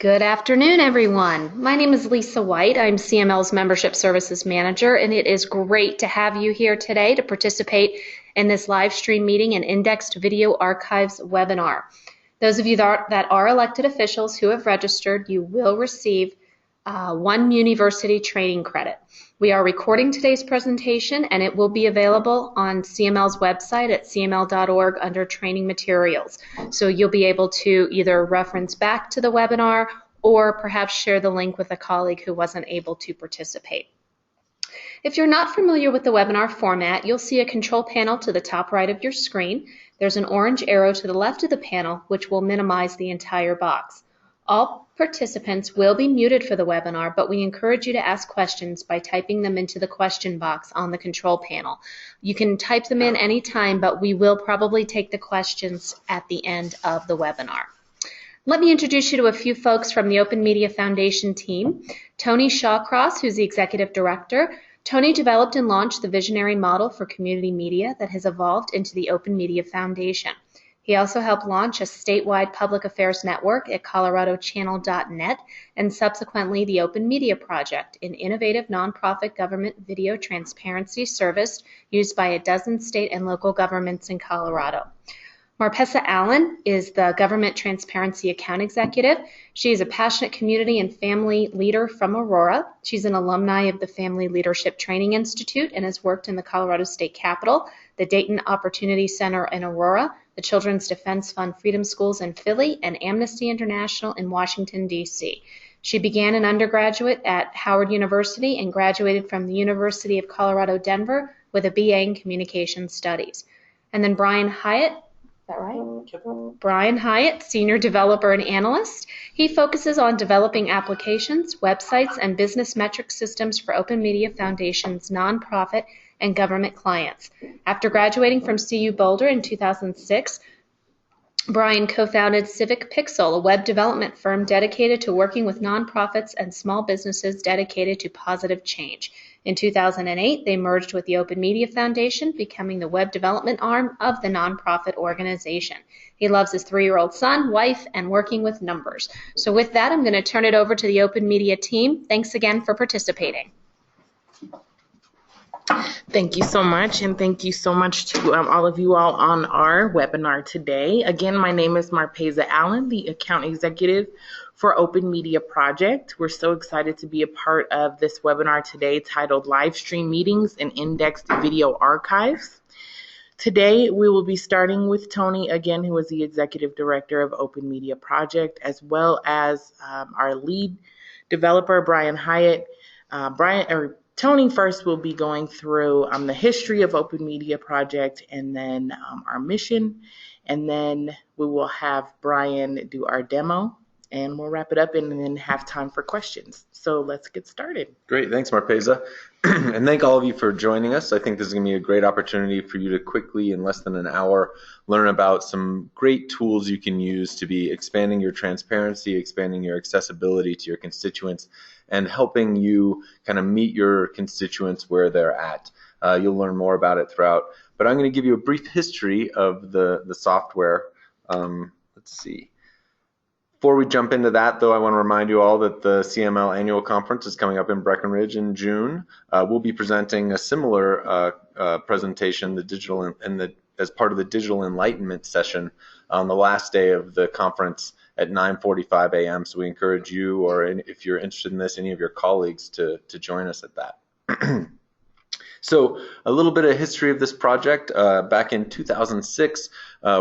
Good afternoon, everyone. My name is Lisa White. I'm CML's Membership Services Manager, and it is great to have you here today to participate in this live stream meeting and indexed video archives webinar. Those of you that are elected officials who have registered, you will receive one university training credit. We are recording today's presentation, and it will be available on CML's website at cml.org under training materials. So you'll be able to either reference back to the webinar or perhaps share the link with a colleague who wasn't able to participate. If you're not familiar with the webinar format, you'll see a control panel to the top right of your screen. There's an orange arrow to the left of the panel, which will minimize the entire box. All participants will be muted for the webinar, but we encourage you to ask questions by typing them into the question box on the control panel. You can type them in anytime, but we will probably take the questions at the end of the webinar. Let me introduce you to a few folks from the Open Media Foundation team. Tony Shawcross, who's the Executive Director. Tony developed and launched the visionary model for community media that has evolved into the Open Media Foundation. He also helped launch a statewide public affairs network at coloradochannel.net and subsequently the Open Media Project, an innovative nonprofit government video transparency service used by a dozen state and local governments in Colorado. Marpessa Allen is the Government Transparency Account Executive. She is a passionate community and family leader from Aurora. She's an alumni of the Family Leadership Training Institute and has worked in the Colorado State Capitol, the Dayton Opportunity Center in Aurora, the Children's Defense Fund Freedom Schools in Philly, and Amnesty International in Washington, D.C. She began an undergraduate at Howard University and graduated from the University of Colorado, Denver with a BA in Communication Studies. And then Brian Hyatt, is that right? Brian Hyatt, Senior Developer and Analyst. He focuses on developing applications, websites, and business metric systems for Open Media Foundation's nonprofit and government clients. After graduating from CU Boulder in 2006, Brian co-founded Civic Pixel, a web development firm dedicated to working with nonprofits and small businesses dedicated to positive change. In 2008, they merged with the Open Media Foundation, becoming the web development arm of the nonprofit organization. He loves his 3-year-old son, wife, and working with numbers. So with that, I'm going to turn it over to the Open Media team. Thanks again for participating. Thank you so much, and thank you so much to all of you all on our webinar today. Again, my name is Marpessa Allen, the Account Executive for Open Media Project. We're so excited to be a part of this webinar today titled Livestream Meetings and Indexed Video Archives. Today, we will be starting with Tony, again, who is the Executive Director of Open Media Project, as well as our lead developer, Brian Hyatt. Tony first will be going through the history of Open Media Project and then our mission, and then we will have Brian do our demo, and we'll wrap it up and then have time for questions. So let's get started. Great, thanks Marpessa. And thank all of you for joining us. I think this is going to be a great opportunity for you to quickly, in less than an hour, learn about some great tools you can use to be expanding your transparency, expanding your accessibility to your constituents, and helping you kind of meet your constituents where they're at. You'll learn more about it throughout. But I'm going to give you a brief history of the software. Let's see. Before we jump into that, though, I want to remind you all that the CML annual conference is coming up in Breckenridge in June. We'll be presenting a similar presentation, as part of the Digital Enlightenment session on the last day of the conference at 9:45 a.m. So we encourage you, or if you're interested in this, any of your colleagues to join us at that. So a little bit of history of this project. Back in 2006,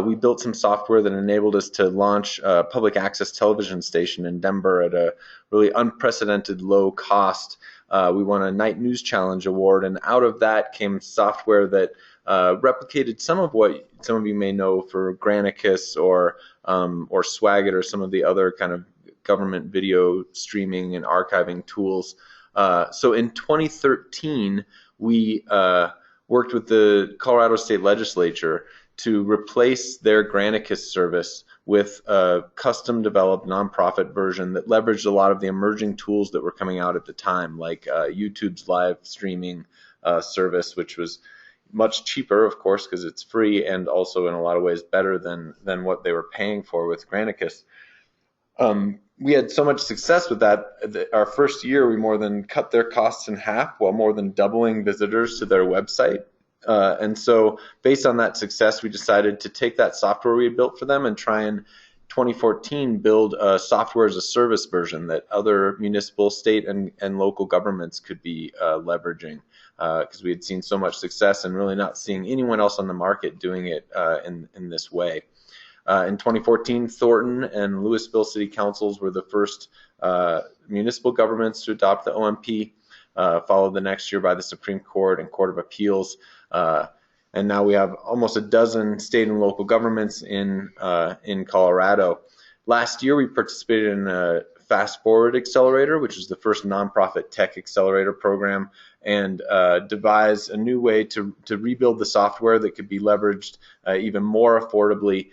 we built some software that enabled us to launch a public access television station in Denver at a really unprecedented low cost. We won a Night News Challenge award, and out of that came software that replicated some of what some of you may know for Granicus or Swagit or some of the other kind of government video streaming and archiving tools. So in 2013, we worked with the Colorado State Legislature to replace their Granicus service with a custom developed nonprofit version that leveraged a lot of the emerging tools that were coming out at the time, like YouTube's live streaming service, which was much cheaper, of course, because it's free, and also in a lot of ways better than what they were paying for with Granicus. We had so much success with that. Our first year, we more than cut their costs in half while more than doubling visitors to their website. And so based on that success, we decided to take that software we had built for them and try and 2014 build a software as a service version that other municipal, state, and local governments could be leveraging, because we had seen so much success and really not seeing anyone else on the market doing it in this way. In 2014, Thornton and Louisville City Councils were the first municipal governments to adopt the OMP, followed the next year by the Supreme Court and Court of Appeals. And now we have almost a dozen state and local governments in Colorado. Last year, we participated in a Fast Forward Accelerator, which is the first nonprofit tech accelerator program, and devised a new way to rebuild the software that could be leveraged even more affordably.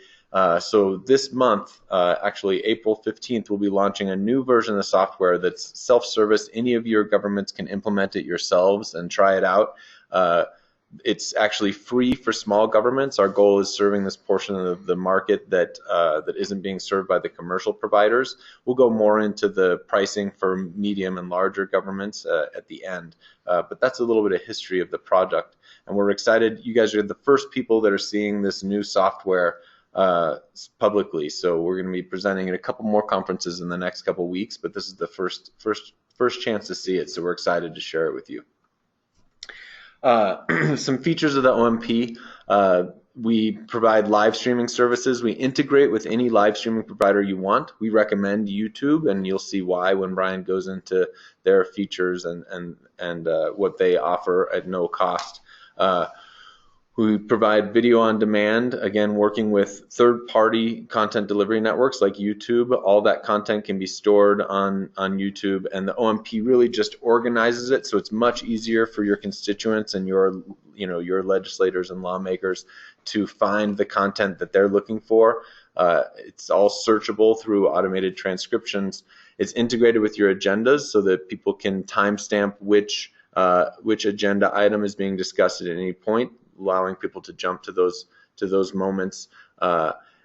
So this month, actually April 15th, we'll be launching a new version of the software that's self-service. Any of your governments can implement it yourselves and try it out. It's actually free for small governments. Our goal is serving this portion of the market that isn't being served by the commercial providers. We'll go more into the pricing for medium and larger governments at the end. But that's a little bit of history of the project. And we're excited. You guys are the first people that are seeing this new software publicly. So we're going to be presenting at a couple more conferences in the next couple weeks, but this is the first chance to see it. So we're excited to share it with you. Some features of the OMP. We provide live streaming services. We integrate with any live streaming provider you want. We recommend YouTube, and you'll see why when Brian goes into their features and what they offer at no cost. We provide video on demand, again, working with third-party content delivery networks like YouTube. All that content can be stored on YouTube, and the OMP really just organizes it so it's much easier for your constituents and your legislators and lawmakers to find the content that they're looking for. It's all searchable through automated transcriptions. It's integrated with your agendas so that people can timestamp which agenda item is being discussed at any point, allowing people to jump to those moments.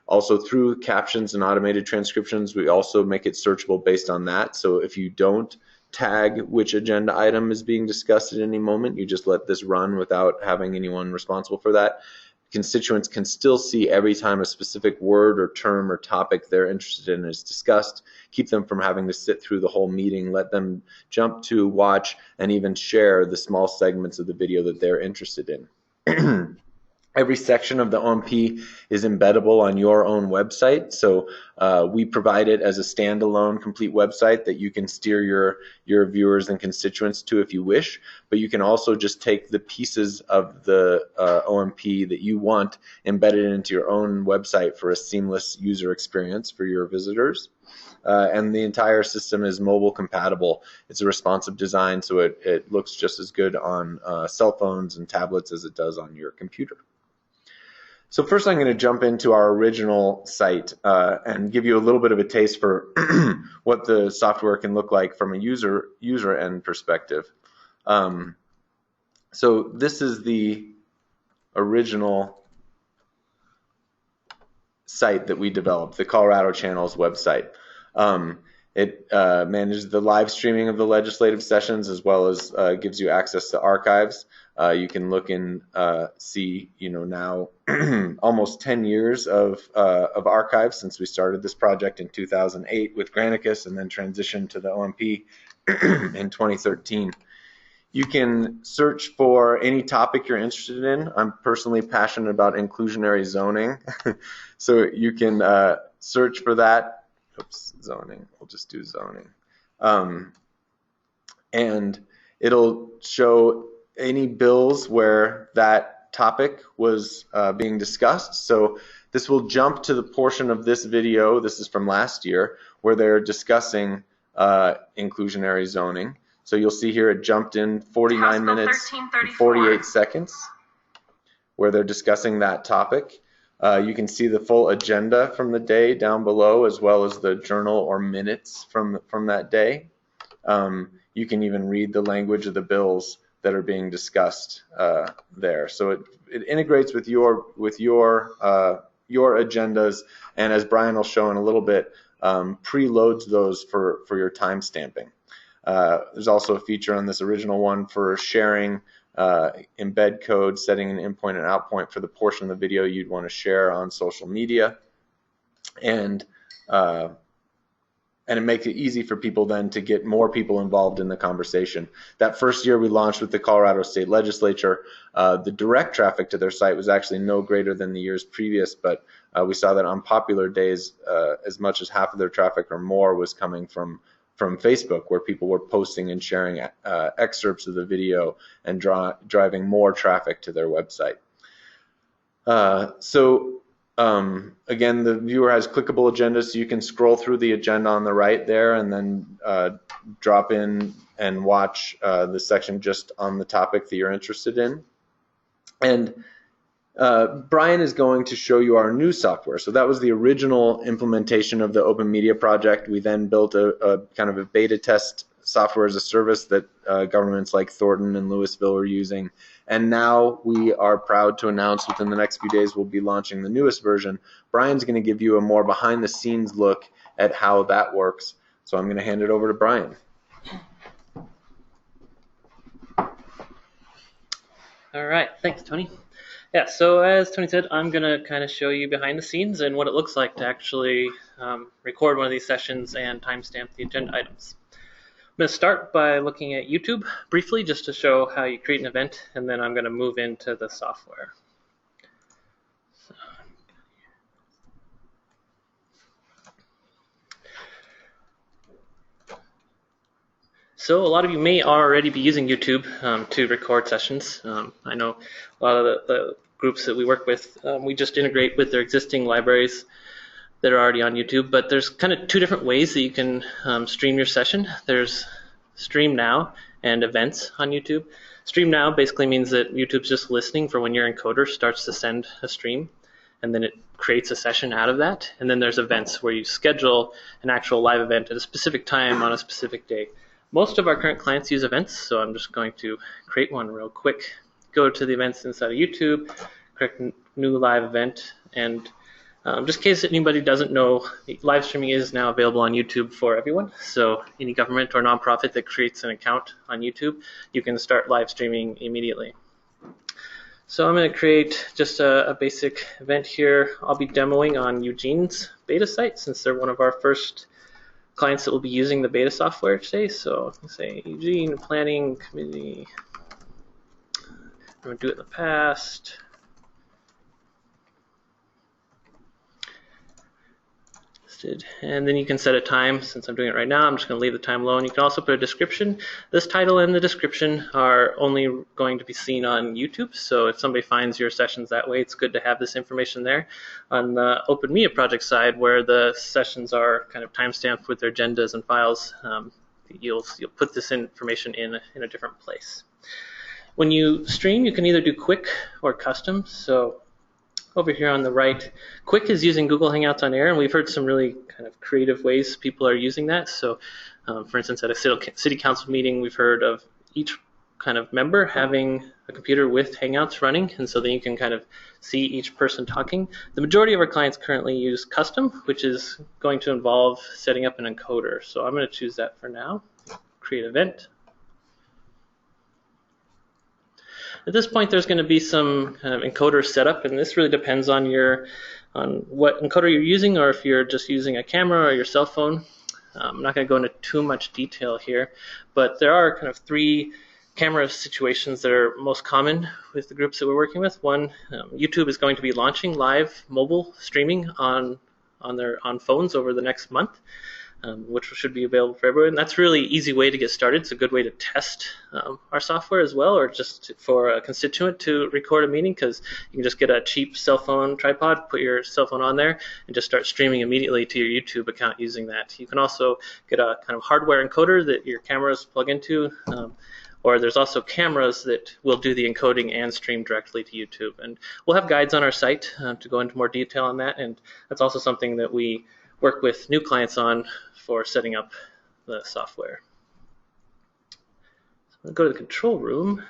Also through captions and automated transcriptions, we also make it searchable based on that. So if you don't tag which agenda item is being discussed at any moment, you just let this run without having anyone responsible for that. Constituents can still see every time a specific word or term or topic they're interested in is discussed, keep them from having to sit through the whole meeting, let them jump to, watch, and even share the small segments of the video that they're interested in. Every section of the OMP is embeddable on your own website, so we provide it as a standalone complete website that you can steer your viewers and constituents to if you wish, but you can also just take the pieces of the OMP that you want embedded into your own website for a seamless user experience for your visitors. And the entire system is mobile compatible. It's a responsive design, so it looks just as good on cell phones and tablets as it does on your computer. So first I'm going to jump into our original site and give you a little bit of a taste for what the software can look like from a user end perspective. So this is the original site that we developed, the Colorado Channel's website. It manages the live streaming of the legislative sessions as well as gives you access to archives. You can look and see, now almost 10 years of archives since we started this project in 2008 with Granicus and then transitioned to the OMP in 2013. You can search for any topic you're interested in. I'm personally passionate about inclusionary zoning, so you can search for that. Oops, zoning. We'll just do zoning. And it'll show any bills where that topic was being discussed. So this will jump to the portion of this video, this is from last year, where they're discussing inclusionary zoning. So you'll see here it jumped in 49 minutes and 48 seconds where they're discussing that topic. You can see the full agenda from the day down below, as well as the journal or minutes from that day. You can even read the language of the bills that are being discussed there. So it integrates with your agendas, and as Brian will show in a little bit, preloads those for your timestamping. There's also a feature on this original one for sharing embed code, setting an in point and out point for the portion of the video you'd want to share on social media, and it makes it easy for people then to get more people involved in the conversation. That first year we launched with the Colorado State Legislature, the direct traffic to their site was actually no greater than the years previous, but we saw that on popular days, as much as half of their traffic or more was coming from Facebook, where people were posting and sharing excerpts of the video and driving more traffic to their website. Again, the viewer has clickable agendas, so you can scroll through the agenda on the right there and then drop in and watch the section just on the topic that you're interested in. And Brian is going to show you our new software. So that was the original implementation of the Open Media Project. We then built a kind of a beta test software as a service that governments like Thornton and Louisville are using. And now we are proud to announce within the next few days we'll be launching the newest version. Brian's going to give you a more behind the scenes look at how that works. So I'm going to hand it over to Brian. All right, thanks, Tony. Yeah, so as Tony said, I'm going to kind of show you behind the scenes and what it looks like to actually record one of these sessions and timestamp the agenda items. I'm going to start by looking at YouTube briefly just to show how you create an event, and then I'm going to move into the software. So a lot of you may already be using YouTube to record sessions. I know a lot of the groups that we work with, we just integrate with their existing libraries that are already on YouTube, but there's kind of two different ways that you can stream your session. There's Stream Now and Events on YouTube. Stream Now basically means that YouTube's just listening for when your encoder starts to send a stream, and then it creates a session out of that. And then there's Events, where you schedule an actual live event at a specific time on a specific day. Most of our current clients use Events, so I'm just going to create one real quick. Go to the events inside of YouTube, create new live event, and just in case anybody doesn't know, live streaming is now available on YouTube for everyone. So any government or nonprofit that creates an account on YouTube, you can start live streaming immediately. So I'm going to create just a basic event here. I'll be demoing on Eugene's beta site since they're one of our first clients that will be using the beta software today. So let's say Eugene Planning Committee. I'm going to do it in the past. And then you can set a time. Since I'm doing it right now, I'm just going to leave the time alone. You can also put a description. This title and the description are only going to be seen on YouTube. So if somebody finds your sessions that way, it's good to have this information there. On the Open Media Project side, where the sessions are kind of timestamped with their agendas and files, you'll put this information in a different place. When you stream, you can either do quick or custom. So over here on the right, quick is using Google Hangouts on Air, and we've heard some really kind of creative ways people are using that. So for instance, at a city council meeting, we've heard of each kind of member having a computer with Hangouts running, and so then you can kind of see each person talking. The majority of our clients currently use custom, which is going to involve setting up an encoder. So I'm going to choose that for now. Create event. At this point, there's going to be some kind of encoder setup, and this really depends on what encoder you're using, or if you're just using a camera or your cell phone. I'm not going to go into too much detail here, but there are kind of three camera situations that are most common with the groups that we're working with. One, YouTube is going to be launching live mobile streaming on phones over the next month. Which should be available for everyone. That's a really easy way to get started. It's a good way to test our software as well, or just for a constituent to record a meeting, because you can just get a cheap cell phone tripod, put your cell phone on there, and just start streaming immediately to your YouTube account using that. You can also get a kind of hardware encoder that your cameras plug into, or there's also cameras that will do the encoding and stream directly to YouTube. And we'll have guides on our site to go into more detail on that, and that's also something that we work with new clients on for setting up the software. So I'll go to the control room.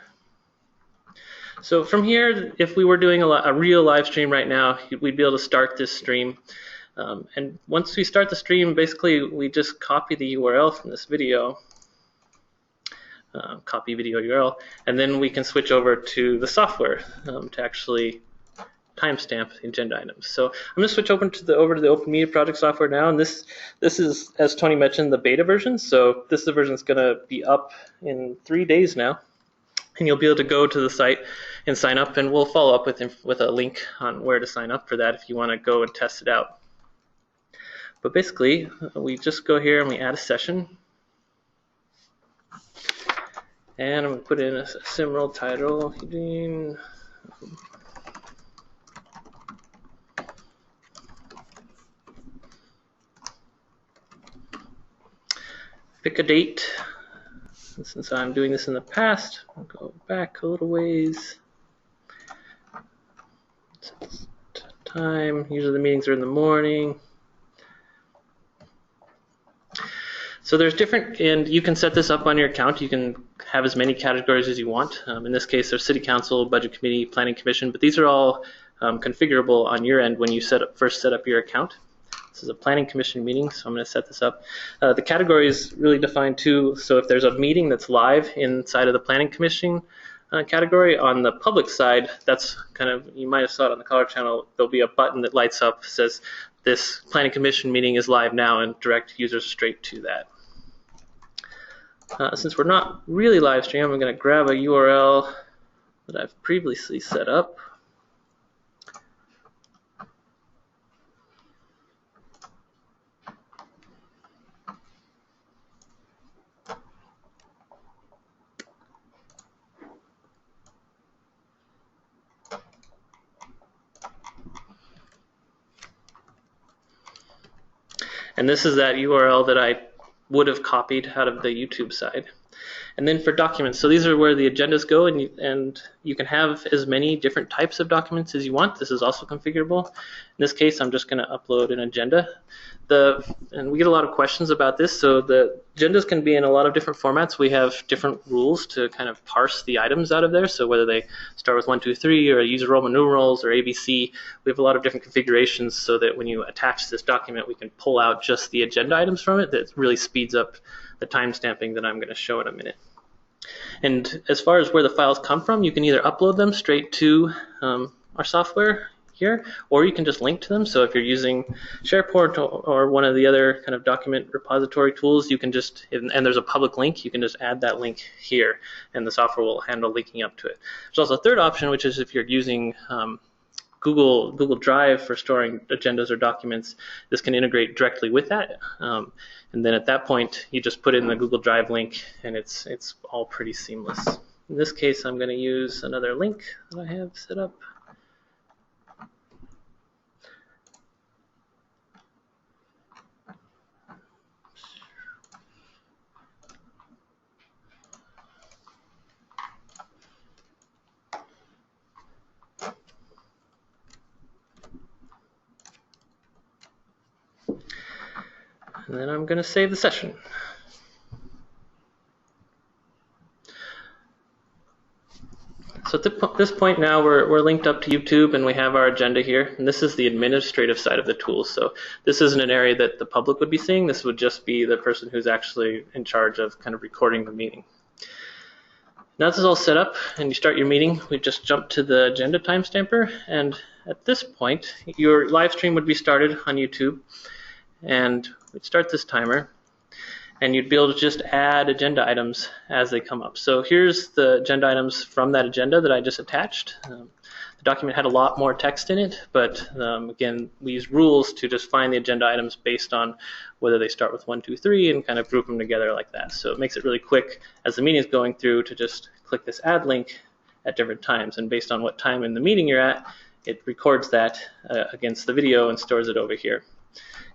So from here, if we were doing a real live stream right now, we'd be able to start this stream. And once we start the stream, basically we just copy the URL from this video, copy video URL, and then we can switch over to the software to actually timestamp the agenda items. So I'm going to switch over to the Open Media Project software now, and this is, as Tony mentioned, the beta version. So this is the version that's going to be up in 3 days now, and you'll be able to go to the site and sign up, and we'll follow up with a link on where to sign up for that if you want to go and test it out. But basically, we just go here and we add a session, and I'm going to put in a similar title. Pick a date. And since I'm doing this in the past, I'll go back a little ways. Time. Usually the meetings are in the morning. So there's different, and you can set this up on your account. You can have as many categories as you want. In this case, there's City Council, Budget Committee, Planning Commission, but these are all configurable on your end when you first set up your account. This is a Planning Commission meeting, so I'm going to set this up. The category is really defined too, so if there's a meeting that's live inside of the Planning Commission category, on the public side, that's kind of, you might have saw it on the Color Channel, there'll be a button that lights up, says this Planning Commission meeting is live now, and direct users straight to that. Since we're not really live stream, I'm going to grab a URL that I've previously set up. And this is that URL that I would have copied out of the YouTube side. And then for documents, so these are where the agendas go, and you can have as many different types of documents as you want. This is also configurable. In this case, I'm just going to upload an agenda. And we get a lot of questions about this, so the agendas can be in a lot of different formats. We have different rules to kind of parse the items out of there, so whether they start with 1, 2, 3, or use Roman numerals, or ABC, we have a lot of different configurations so that when you attach this document, we can pull out just the agenda items from it. That really speeds up the timestamping that I'm going to show in a minute. And as far as where the files come from, you can either upload them straight to our software here, or you can just link to them. So if you're using SharePoint or one of the other kind of document repository tools, you can just, and there's a public link, you can just add that link here, and the software will handle linking up to it. There's also a third option, which is if you're using Google Drive for storing agendas or documents, this can integrate directly with that. And then at that point, you just put in the Google Drive link, and it's all pretty seamless. In this case, I'm going to use another link that I have set up. And then I'm going to save the session. So at this point now, we're linked up to YouTube, and we have our agenda here. And this is the administrative side of the tool. So this isn't an area that the public would be seeing. This would just be the person who's actually in charge of kind of recording the meeting. Now this is all set up, and you start your meeting. We just jump to the agenda timestamper. And at this point, your live stream would be started on YouTube. And we'd start this timer, and you'd be able to just add agenda items as they come up. So here's the agenda items from that agenda that I just attached. The document had a lot more text in it, but again, we use rules to just find the agenda items based on whether they start with 1, 2, 3, and kind of group them together like that. So it makes it really quick as the meeting is going through to just click this add link at different times, and based on what time in the meeting you're at, it records that against the video and stores it over here.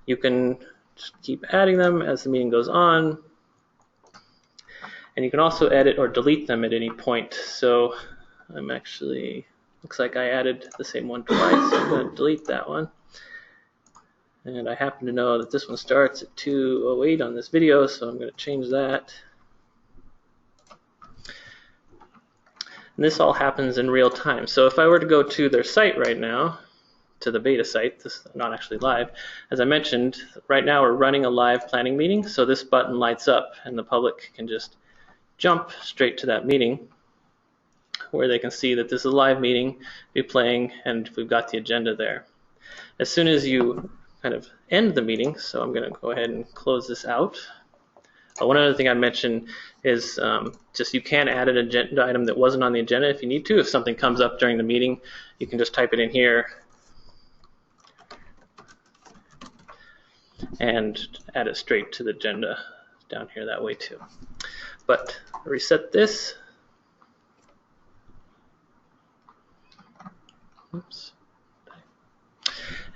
You can just keep adding them as the meeting goes on, and you can also edit or delete them at any point. So I'm actually, looks like I added the same one twice, so I'm going to delete that one. And I happen to know that this one starts at 2:08 on this video, so I'm going to change that. And this all happens in real time. So if I were to go to their site right now, to the beta site. This is not actually live. As I mentioned, right now we're running a live planning meeting, so this button lights up and the public can just jump straight to that meeting where they can see that this is a live meeting, be playing, and we've got the agenda there. As soon as you kind of end the meeting, so I'm going to go ahead and close this out. One other thing I mentioned is just you can add an agenda item that wasn't on the agenda if you need to. If something comes up during the meeting, you can just type it in here and add it straight to the agenda down here that way too. But reset this. Oops.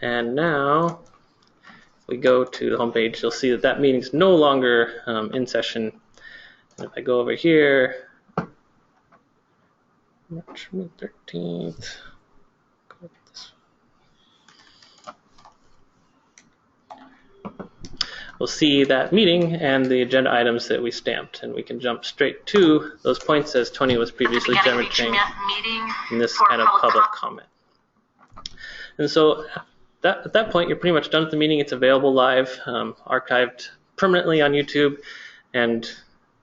And now we go to the home page, you'll see that that meeting is no longer in session. And if I go over here, March 13th, go with this. We'll see that meeting and the agenda items that we stamped, and we can jump straight to those points as Tony was previously demonstrating in this kind of public comment. And so at that point, you're pretty much done with the meeting. It's available live, archived permanently on YouTube, and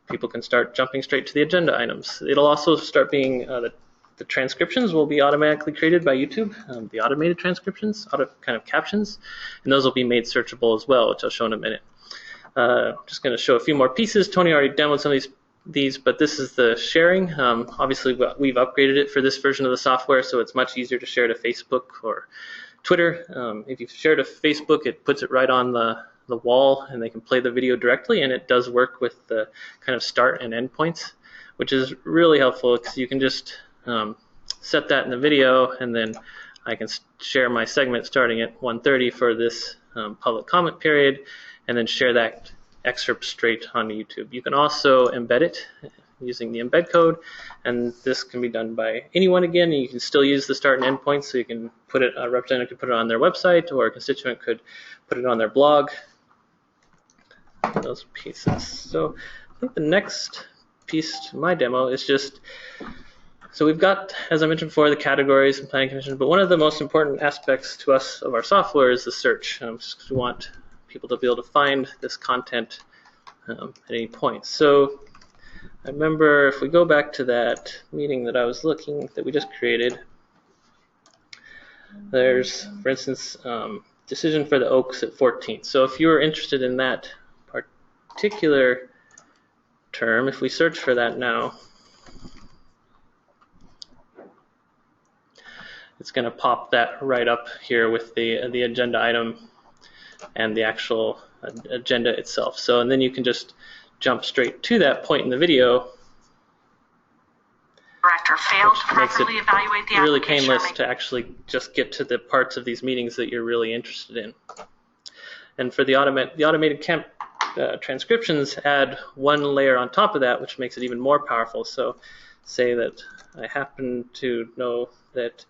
people can start jumping straight to the agenda items. It'll also start being, the transcriptions will be automatically created by YouTube, the automated transcriptions, kind of captions, and those will be made searchable as well, which I'll show in a minute. Just going to show a few more pieces. Tony already demoed some of these, but this is the sharing. Obviously, we've upgraded it for this version of the software, so it's much easier to share to Facebook or Twitter. If you've shared to Facebook, it puts it right on the wall and they can play the video directly, and it does work with the kind of start and end points, which is really helpful because you can just set that in the video, and then I can share my segment starting at 1:30 for this public comment period, and then share that excerpt straight onto YouTube. You can also embed it using the embed code, and this can be done by anyone again. You can still use the start and end points, so you can put it, a representative could put it on their website, or a constituent could put it on their blog. Those pieces. So I think the next piece to my demo is just, so we've got, as I mentioned before, the categories and planning conditions, but one of the most important aspects to us of our software is the search, just because we want people to be able to find this content at any point. So I remember if we go back to that meeting that I was looking, that we just created, there's, for instance, decision for the Oaks at 14th. So if you were interested in that particular term, if we search for that now, it's going to pop that right up here with the agenda item and the actual agenda itself. So, and then you can just jump straight to that point in the video. Director failed to properly evaluate the really painless to actually just get to the parts of these meetings that you're really interested in. And for the automated transcriptions, add one layer on top of that, which makes it even more powerful. So say that I happen to know that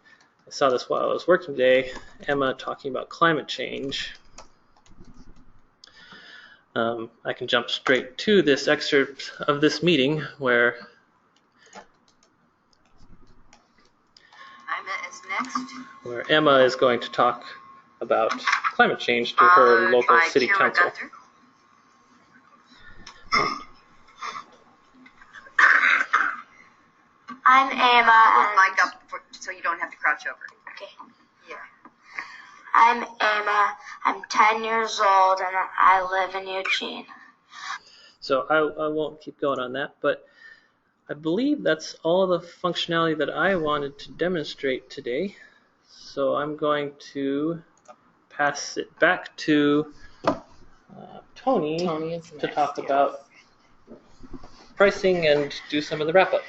I saw this while I was working today, Emma talking about climate change. I can jump straight to this excerpt of this meeting where Emma is going to talk about climate change to her local city council. I'm Emma. Mic up so you don't have to crouch over. Okay. Yeah. I'm Emma. I'm 10 years old and I live in Eugene. So I won't keep going on that, but I believe that's all the functionality that I wanted to demonstrate today. So I'm going to pass it back to Tony to talk about pricing and do some of the wrap-up.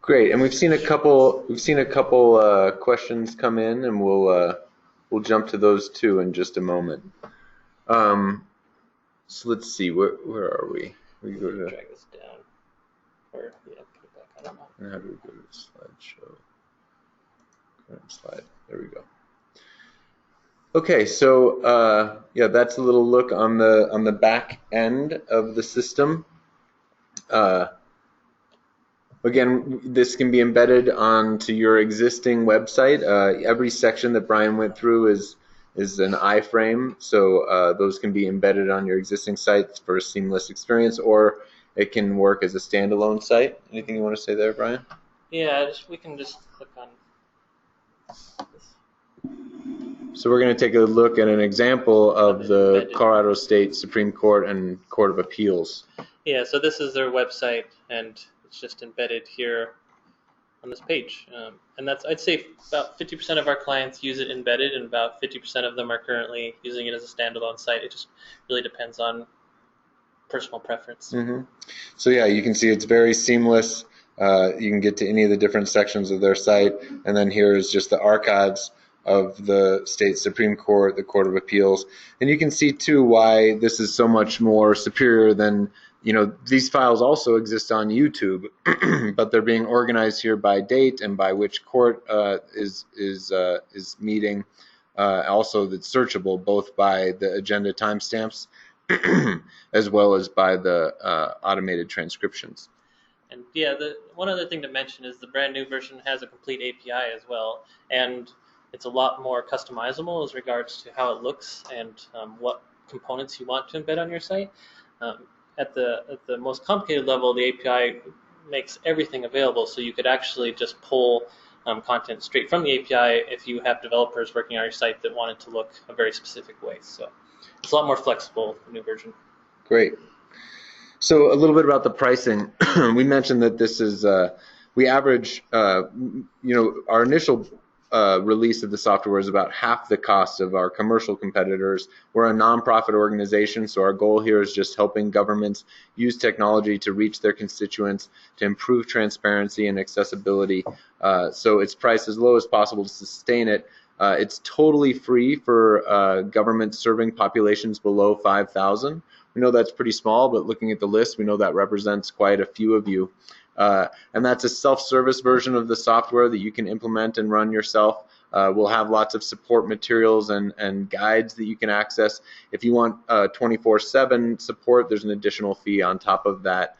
Great, and we've seen a couple questions come in, and we'll jump to those too in just a moment. So let's see, where are we? We go to drag this down, or yeah, put it back. I don't know. And how do we go to the slideshow? Current slide. There we go. Okay, so yeah, that's a little look on the back end of the system. Again, this can be embedded onto your existing website. Every section that Brian went through is an iframe, so those can be embedded on your existing sites for a seamless experience, or it can work as a standalone site. Anything you want to say there, Brian? Yeah, we can just click on this. So we're going to take a look at an example of the Colorado State Supreme Court and Court of Appeals. Yeah, so this is their website, and it's just embedded here on this page. And that's, I'd say about 50% of our clients use it embedded, and about 50% of them are currently using it as a standalone site. It just really depends on personal preference. Mm-hmm. So yeah, you can see it's very seamless. You can get to any of the different sections of their site, and then here is just the archives of the state Supreme Court, the Court of Appeals, and you can see too why this is so much more superior than, you know, these files also exist on YouTube, but they're being organized here by date and by which court is meeting. Also, that's searchable both by the agenda timestamps as well as by the automated transcriptions. And yeah, one other thing to mention is the brand new version has a complete API as well, and it's a lot more customizable as regards to how it looks and what components you want to embed on your site. At the most complicated level, the API makes everything available, so you could actually just pull content straight from the API if you have developers working on your site that want it to look a very specific way. So it's a lot more flexible, the new version. Great. So a little bit about the pricing. We mentioned that this is, we average, our initial release of the software is about half the cost of our commercial competitors. We're a nonprofit organization, so our goal here is just helping governments use technology to reach their constituents, to improve transparency and accessibility. So it's priced as low as possible to sustain it. It's totally free for governments serving populations below 5,000. We know that's pretty small, but looking at the list, we know that represents quite a few of you. And that's a self-service version of the software that you can implement and run yourself. We'll have lots of support materials and guides that you can access. If you want 24/7 support, there's an additional fee on top of that.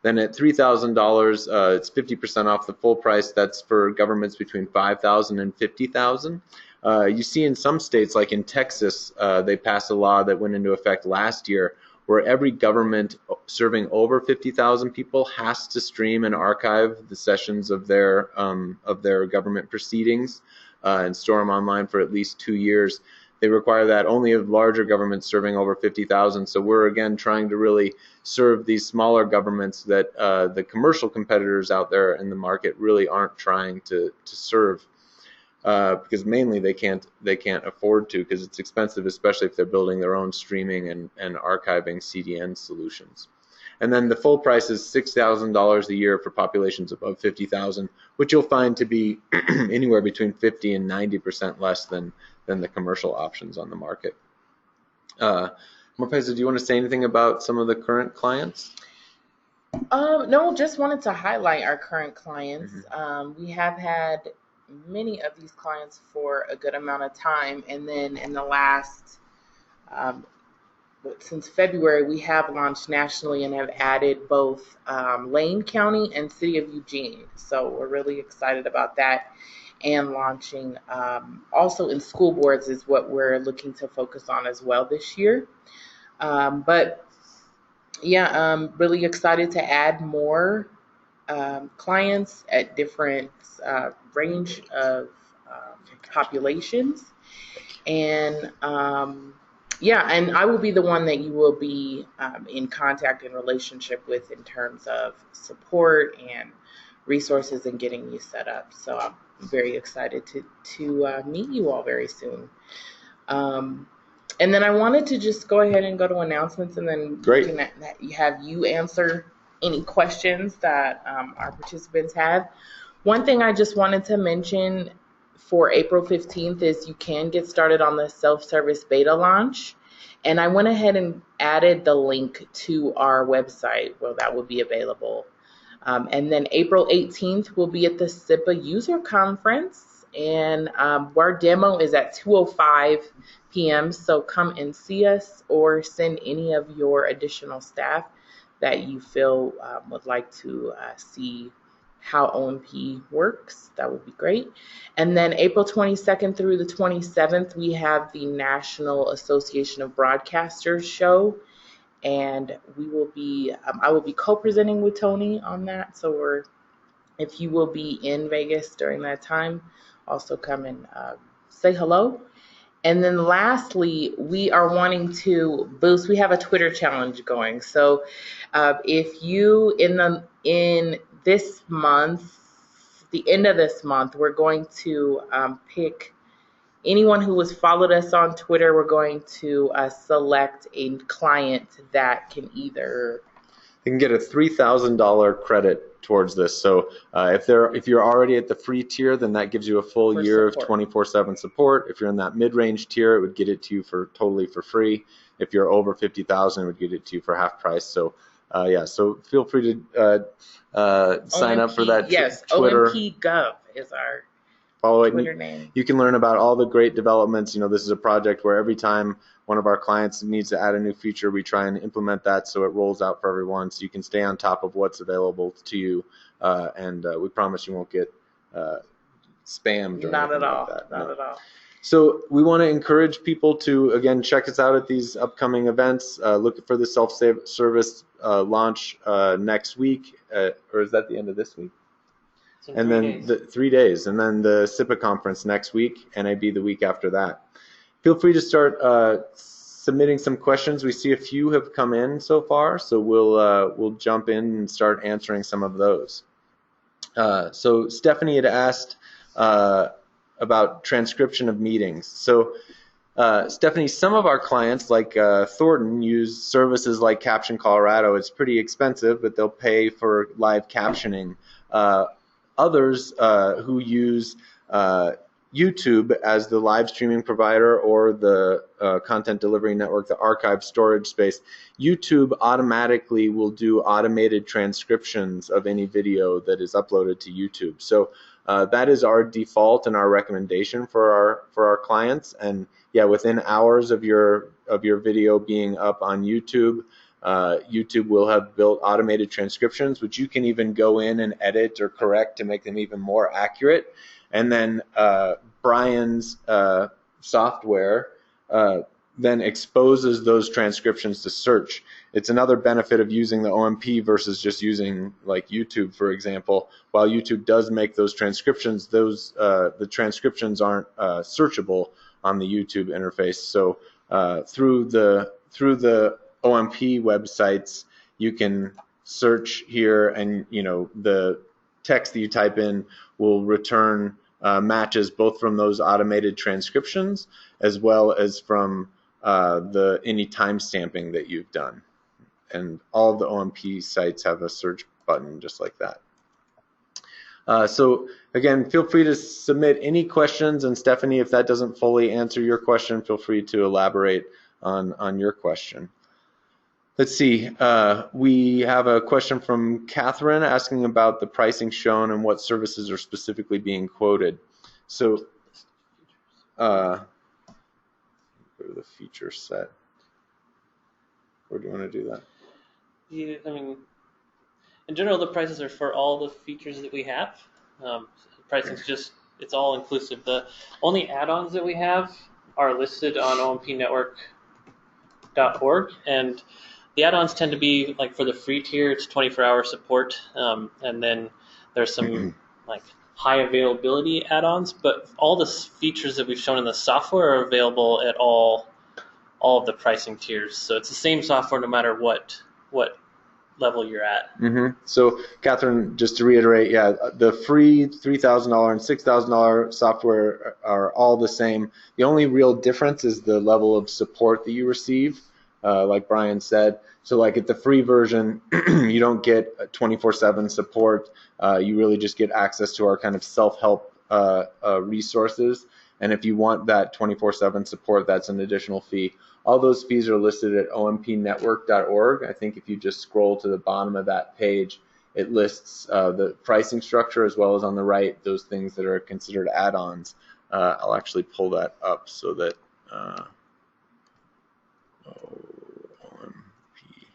Then at $3,000, it's 50% off the full price. That's for governments between 5,000 and 50,000. You see in some states, like in Texas, they passed a law that went into effect last year, where every government serving over 50,000 people has to stream and archive the sessions of their government proceedings and store them online for at least 2 years. They require that only of larger governments serving over 50,000. So we're again trying to really serve these smaller governments that the commercial competitors out there in the market really aren't trying to serve. Because mainly they can't afford to, because it's expensive, especially if they're building their own streaming and archiving CDN solutions. And then the full price is $6,000 a year for populations above 50,000, which you'll find to be anywhere between 50 and 90% less than the commercial options on the market. Marpessa, do you want to say anything about some of the current clients? No, just wanted to highlight our current clients. Mm-hmm. We have had many of these clients for a good amount of time, and then in the last since February we have launched nationally and have added both Lane County and City of Eugene, so we're really excited about that. And launching also in school boards is what we're looking to focus on as well this year. But yeah, really excited to add more clients at different range of populations, and yeah, and I will be the one that you will be in contact and relationship with in terms of support and resources and getting you set up. So I'm very excited to meet you all very soon. And then I wanted to just go ahead and go to announcements, and then have you answer any questions that our participants have. One thing I just wanted to mention for April 15th is you can get started on the self-service beta launch. And I went ahead and added the link to our website where that will be available. And then April 18th will be at the SIPA user conference, and our demo is at 2:05 p.m. So come and see us or send any of your additional staff that you feel would like to see how OMP works, that would be great. And then April 22nd through the 27th, we have the National Association of Broadcasters show. And we will be, I will be co-presenting with Tony on that. So if you will be in Vegas during that time, also come and say hello. And then lastly, we are wanting to boost, we have a Twitter challenge going. So if you, in this month, the end of this month, we're going to pick anyone who has followed us on Twitter. We're going to select a client that can either... You can get a $3,000 credit towards this. So if you're already at the free tier, then that gives you a full year of 24/7 support. If you're in that mid-range tier, it would get it to you totally for free. If you're over 50,000, it would get it to you for half price. So so feel free to sign up for that. Yes, Twitter. OMP Gov is our Twitter name. You can learn about all the great developments. This is a project where every time one of our clients needs to add a new feature, we try and implement that so it rolls out for everyone, so you can stay on top of what's available to you, and we promise you won't get spammed or Not anything at all. like that. Not at all. So we want to encourage people to, again, check us out at these upcoming events. Look for the self-service launch next week, or is that the end of this week? And then 3 days, and then the SIPA conference next week, NAB the week after that. Feel free to start submitting some questions. We see a few have come in so far, so we'll jump in and start answering some of those. So Stephanie had asked about transcription of meetings. So Stephanie, some of our clients, like Thornton, use services like Caption Colorado. It's pretty expensive, but they'll pay for live captioning. Others who use YouTube as the live streaming provider or the content delivery network, the archive storage space, YouTube automatically will do automated transcriptions of any video that is uploaded to YouTube. So that is our default and our recommendation for our clients. And yeah, within hours of your video being up on YouTube, YouTube will have built automated transcriptions, which you can even go in and edit or correct to make them even more accurate. And then Brian's software then exposes those transcriptions to search. It's another benefit of using the OMP versus just using like YouTube, for example. While YouTube does make those transcriptions, the transcriptions aren't searchable on the YouTube interface. So through the OMP websites, you can search here, and the text that you type in will return matches both from those automated transcriptions as well as from any timestamping that you've done. And all of the OMP sites have a search button just like that. So again, feel free to submit any questions, and Stephanie, if that doesn't fully answer your question, feel free to elaborate on your question. Let's see, we have a question from Catherine asking about the pricing shown and what services are specifically being quoted. So go to the feature set. Or do you want to do that? Yeah, I mean, in general, the prices are for all the features that we have. Pricing is just, it's all inclusive. The only add-ons that we have are listed on ompnetwork.org, and the add-ons tend to be like for the free tier, it's 24-hour support, and then there's some like high availability add-ons, but all the features that we've shown in the software are available at all of the pricing tiers. So it's the same software no matter what level you're at. So Catherine, just to reiterate, yeah, the free $3,000 and $6,000 software are all the same. The only real difference is the level of support that you receive. Like Brian said, so like at the free version, you don't get 24/7 support. You really just get access to our kind of self-help resources. And if you want that 24/7 support, that's an additional fee. All those fees are listed at ompnetwork.org. I think if you just scroll to the bottom of that page, it lists the pricing structure as well as on the right those things that are considered add-ons. I'll actually pull that up so that OMP.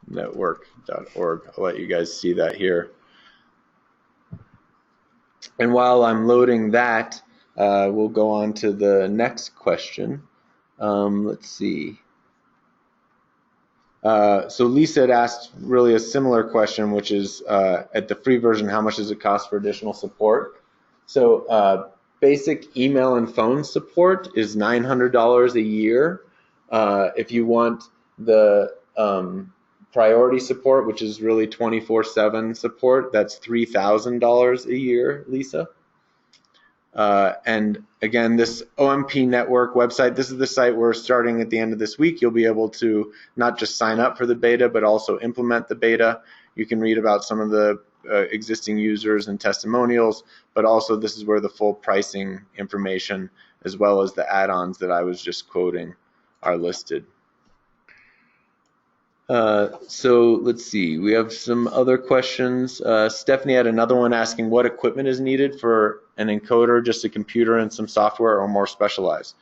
network.org. I'll let you guys see that here. And while I'm loading that, we'll go on to the next question. Let's see. So Lisa had asked really a similar question, which is at the free version, how much does it cost for additional support? So basic email and phone support is $900 a year. If you want the priority support, which is really 24/7 support, that's $3,000 a year, Lisa. And again, this OMP network website, this is the site where starting at the end of this week, you'll be able to not just sign up for the beta, but also implement the beta. You can read about some of the existing users and testimonials, but also this is where the full pricing information, as well as the add-ons that I was just quoting, are listed. So let's see, we have some other questions. Stephanie had another one asking what equipment is needed for an encoder, just a computer and some software, or more specialized.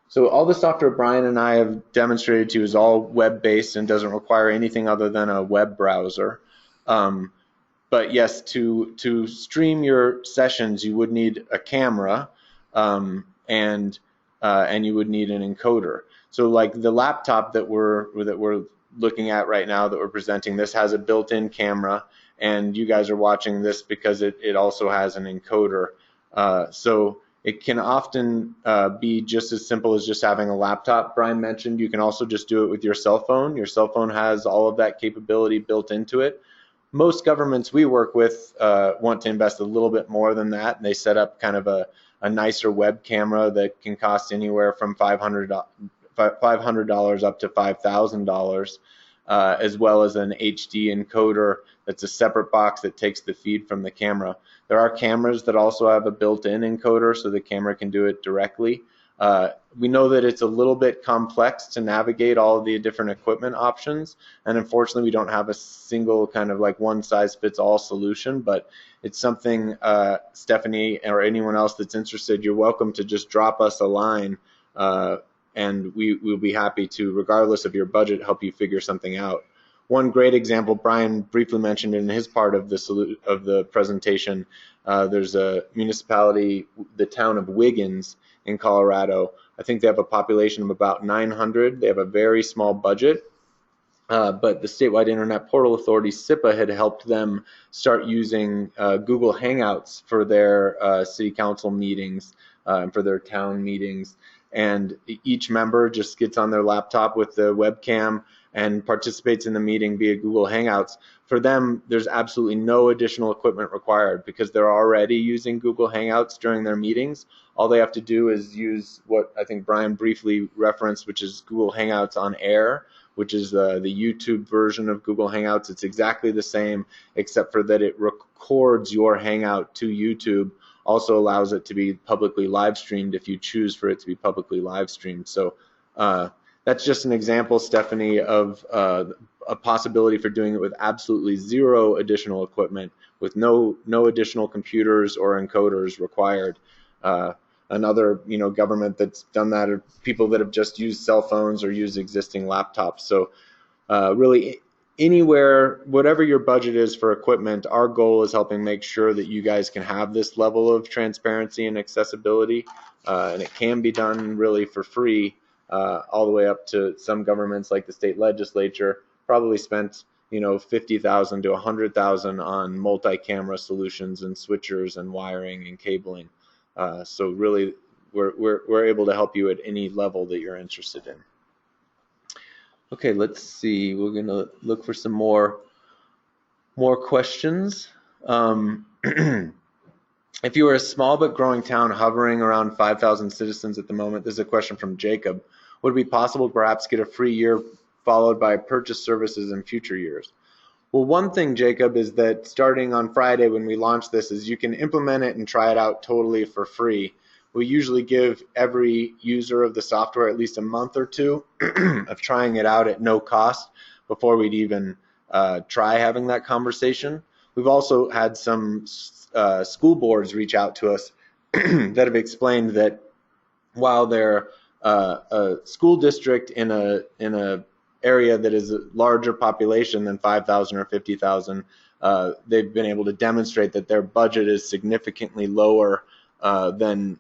So all the software Brian and I have demonstrated to you is all web-based and doesn't require anything other than a web browser. But yes, to stream your sessions, you would need a camera and you would need an encoder. So like the laptop that we're looking at right now that we're presenting, this has a built-in camera, and you guys are watching this because it also has an encoder. So it can often be just as simple as just having a laptop. Brian mentioned you can also just do it with your cell phone. Your cell phone has all of that capability built into it. Most governments we work with want to invest a little bit more than that, and they set up kind of a nicer web camera that can cost anywhere from $500 up to $5,000, as well as an HD encoder that's a separate box that takes the feed from the camera. There are cameras that also have a built-in encoder, so the camera can do it directly. We know that it's a little bit complex to navigate all of the different equipment options, and unfortunately we don't have a single kind of like one-size-fits-all solution, but it's something, Stephanie or anyone else that's interested, you're welcome to just drop us a line, and we'll be happy to, regardless of your budget, help you figure something out. One great example Brian briefly mentioned in his part of the presentation, there's a municipality, the town of Wiggins in Colorado. I think they have a population of about 900. They have a very small budget, but the Statewide Internet Portal Authority, SIPA, had helped them start using Google Hangouts for their city council meetings and for their town meetings. And each member just gets on their laptop with the webcam and participates in the meeting via Google Hangouts. For them, there's absolutely no additional equipment required because they're already using Google Hangouts during their meetings. All they have to do is use what I think Brian briefly referenced, which is Google Hangouts on Air, which is the YouTube version of Google Hangouts. It's exactly the same, except for that it records your Hangout to YouTube, also allows it to be publicly live streamed if you choose for it to be publicly live streamed. So that's just an example, Stephanie, of a possibility for doing it with absolutely zero additional equipment, with no additional computers or encoders required. Another government that's done that are people that have just used cell phones or used existing laptops. So really anywhere, whatever your budget is for equipment, our goal is helping make sure that you guys can have this level of transparency and accessibility, and it can be done really for free, all the way up to some governments like the state legislature probably spent $50,000 to $100,000 on multi-camera solutions and switchers and wiring and cabling. So really, we're able to help you at any level that you're interested in. Okay, let's see. We're going to look for some more questions. If you were a small but growing town hovering around 5,000 citizens at the moment, this is a question from Jacob. Would it be possible to perhaps get a free year followed by purchase services in future years? Well, one thing, Jacob, is that starting on Friday when we launch this is you can implement it and try it out totally for free. We usually give every user of the software at least a month or two of trying it out at no cost before we'd even try having that conversation. We've also had some school boards reach out to us that have explained that while they're a school district in a area that is a larger population than 5,000 or 50,000, they've been able to demonstrate that their budget is significantly lower than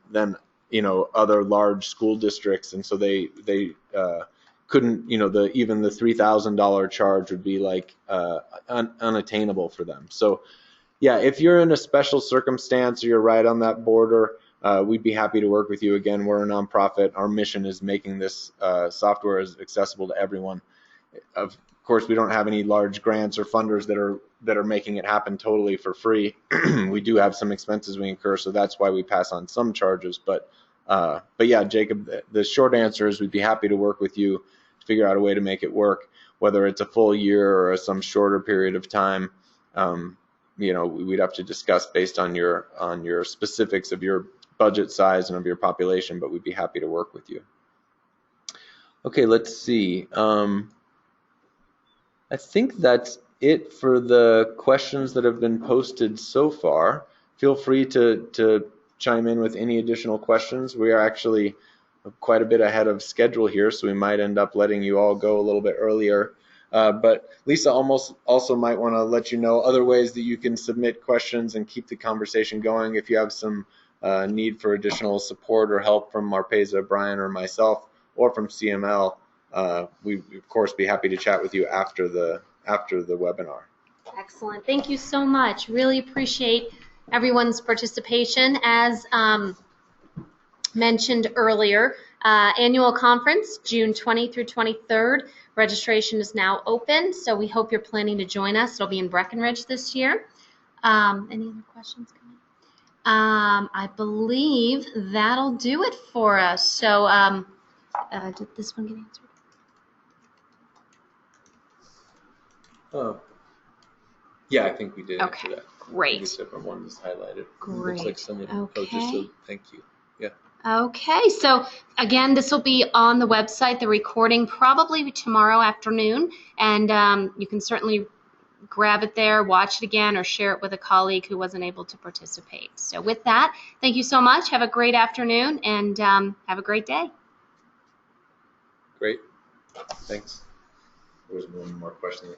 other large school districts, and so they couldn't, even the $3,000 charge would be like unattainable for them. So yeah, if you're in a special circumstance or you're right on that border, we'd be happy to work with you. Again, we're a nonprofit. Our mission is making this software as accessible to everyone. Of course, we don't have any large grants or funders that are making it happen totally for free. We do have some expenses we incur, so that's why we pass on some charges. But yeah, Jacob, the short answer is we'd be happy to work with you to figure out a way to make it work, whether it's a full year or some shorter period of time. We'd have to discuss based on your specifics of your budget size and of your population, but we'd be happy to work with you. Okay, let's see. I think that's it for the questions that have been posted so far. Feel free to chime in with any additional questions. We are actually quite a bit ahead of schedule here, so we might end up letting you all go a little bit earlier. But Lisa also might want to let you know other ways that you can submit questions and keep the conversation going. If you have some need for additional support or help from Marpessa, Brian, or myself, or from CML, we'd of course be happy to chat with you after the webinar. Excellent. Thank you so much. Really appreciate everyone's participation. As mentioned earlier, annual conference, June 20 through 23rd. Registration is now open, so we hope you're planning to join us. It'll be in Breckenridge this year. Any other questions? I believe that'll do it for us. So did this one get answered? Yeah, I think we did. Okay, answer that. great. The different one is highlighted. Great. Looks like someone Okay. posted, so thank you. Yeah. Okay, so again, this will be on the website, the recording probably tomorrow afternoon, and you can certainly grab it there, watch it again, or share it with a colleague who wasn't able to participate. So with that, thank you so much. Have a great afternoon, and have a great day. Great. Thanks. There was one more question.